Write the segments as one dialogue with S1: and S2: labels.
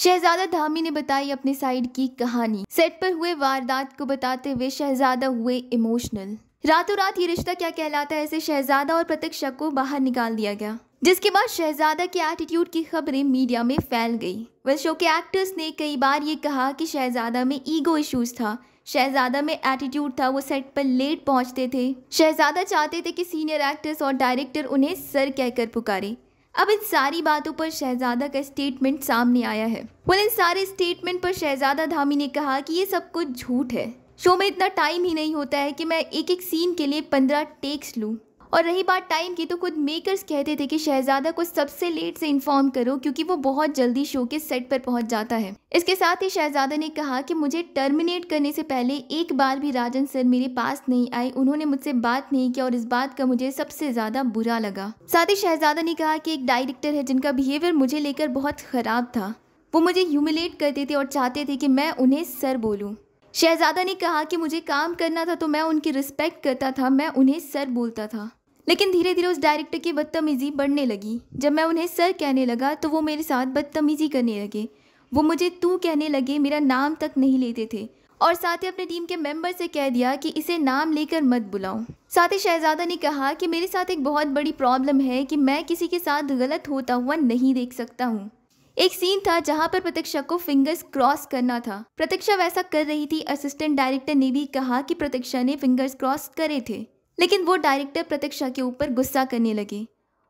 S1: शहजादा धामी ने बताई अपनी साइड की कहानी। सेट पर हुए वारदात को बताते हुए शहजादा हुए इमोशनल। रातों रात ये रिश्ता क्या कहलाता है, ऐसे शहजादा और प्रतीक्षा को बाहर निकाल दिया गया, जिसके बाद शहजादा के एटीट्यूड की खबरें मीडिया में फैल गई। वह शो के एक्टर्स ने कई बार ये कहा कि शहजादा में ईगो इश्यूज था, शहजादा में एटीट्यूड था, वो सेट पर लेट पहुंचते थे। शहजादा चाहते थे कि सीनियर एक्टर्स और डायरेक्टर उन्हें सर कहकर पुकारे। अब इन सारी बातों पर शहजादा का स्टेटमेंट सामने आया है। इन सारे स्टेटमेंट पर शहजादा धामी ने कहा कि ये सब कुछ झूठ है। शो में इतना टाइम ही नहीं होता है कि मैं एक एक सीन के लिए 15 टेक्स लूं। और रही बात टाइम की, तो खुद मेकर्स कहते थे कि शहजादा को सबसे लेट से इन्फॉर्म करो, क्योंकि वो बहुत जल्दी शो के सेट पर पहुंच जाता है। इसके साथ ही शहजादा ने कहा कि मुझे टर्मिनेट करने से पहले एक बार भी राजन सर मेरे पास नहीं आए, उन्होंने मुझसे बात नहीं किया और इस बात का मुझे सबसे ज्यादा बुरा लगा। साथ ही शहजादा ने कहा कि एक डायरेक्टर है जिनका बिहेवियर मुझे लेकर बहुत खराब था, वो मुझे ह्यूमिलेट करते थे और चाहते थे कि मैं उन्हें सर बोलूं। शहजादा ने कहा कि मुझे काम करना था तो मैं उनकी रिस्पेक्ट करता था, मैं उन्हें सर बोलता था, लेकिन धीरे धीरे उस डायरेक्टर की बदतमीजी बढ़ने लगी। जब मैं उन्हें सर कहने लगा तो वो मेरे साथ बदतमीजी करने लगे, वो मुझे तू कहने लगे, मेरा नाम तक नहीं लेते थे और साथ ही अपने टीम के मेंबर से कह दिया कि इसे नाम लेकर मत बुलाओ। साथ ही शहजादा ने कहा कि मेरे साथ एक बहुत बड़ी प्रॉब्लम है कि मैं किसी के साथ गलत होता हुआ नहीं देख सकता हूँ। एक सीन था जहां पर प्रतीक्षा को फिंगर्स क्रॉस करना था, प्रतीक्षा वैसा कर रही थी। असिस्टेंट डायरेक्टर ने भी कहा कि प्रतीक्षा ने फिंगर्स क्रॉस करे थे, लेकिन वो डायरेक्टर प्रतीक्षा के ऊपर गुस्सा करने लगे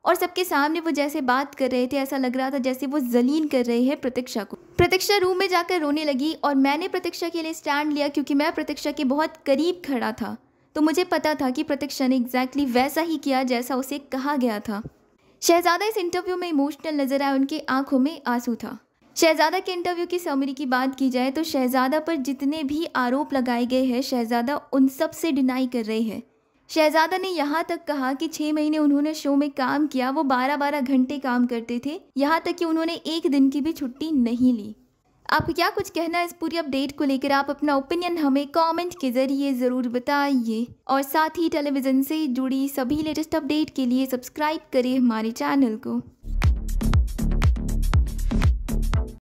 S1: और सबके सामने वो जैसे बात कर रहे थे, ऐसा लग रहा था जैसे वो जलील कर रहे हैं प्रतीक्षा को। प्रतीक्षा रूम में जाकर रोने लगी और मैंने प्रतीक्षा के लिए स्टैंड लिया, क्योंकि मैं प्रतीक्षा के बहुत करीब खड़ा था, तो मुझे पता था कि प्रतीक्षा ने एग्जैक्टली वैसा ही किया जैसा उसे कहा गया था। शहजादा इस इंटरव्यू में इमोशनल नजर आया, उनके आंखों में आंसू था। शहजादा के इंटरव्यू की समरी की बात की जाए तो शहजादा पर जितने भी आरोप लगाए गए हैं, शहजादा उन सब से डिनाई कर रहे हैं। शहजादा ने यहाँ तक कहा कि 6 महीने उन्होंने शो में काम किया, वो 12-12 घंटे काम करते थे, यहाँ तक कि उन्होंने एक दिन की भी छुट्टी नहीं ली। आपको क्या कुछ कहना है इस पूरी अपडेट को लेकर? आप अपना ओपिनियन हमें कमेंट के जरिए ज़रूर बताइए और साथ ही टेलीविज़न से जुड़ी सभी लेटेस्ट अपडेट के लिए सब्सक्राइब करिए हमारे चैनल को।